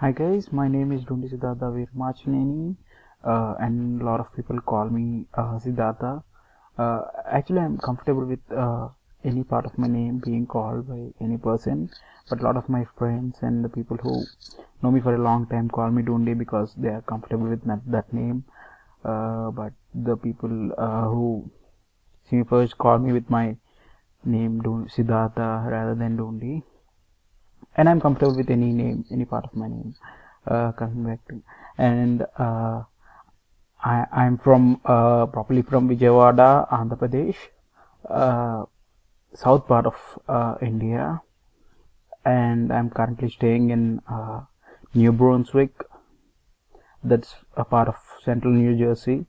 Hi guys, my name is Dundi Siddhartha Veermachineni, and a lot of people call me Siddhartha. Actually, I'm comfortable with any part of my name being called by any person, but a lot of my friends and the people who know me for a long time call me Dundi because they are comfortable with that name. But the people who see me first call me with my name Siddhartha rather than Dundi, and I'm comfortable with any name, any part of my name. Coming back to, and I'm from properly from Vijayawada, Andhra Pradesh, uh, south part of India, and I'm currently staying in New Brunswick, that's a part of central New Jersey,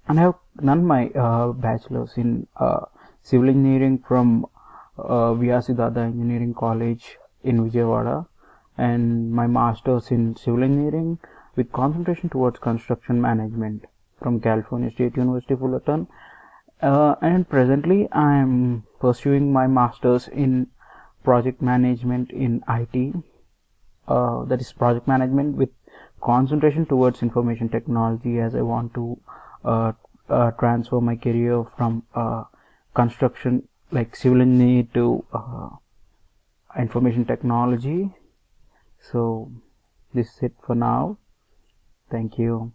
and I have done my bachelor's in civil engineering from V.R. Siddhartha Engineering College in Vijayawada, and my master's in civil engineering with concentration towards construction management from California State University, Fullerton. And presently I am pursuing my master's in project management in IT, that is project management with concentration towards information technology, as I want to uh, transfer my career from construction like civil engineer to information technology. So this is it for now. Thank you.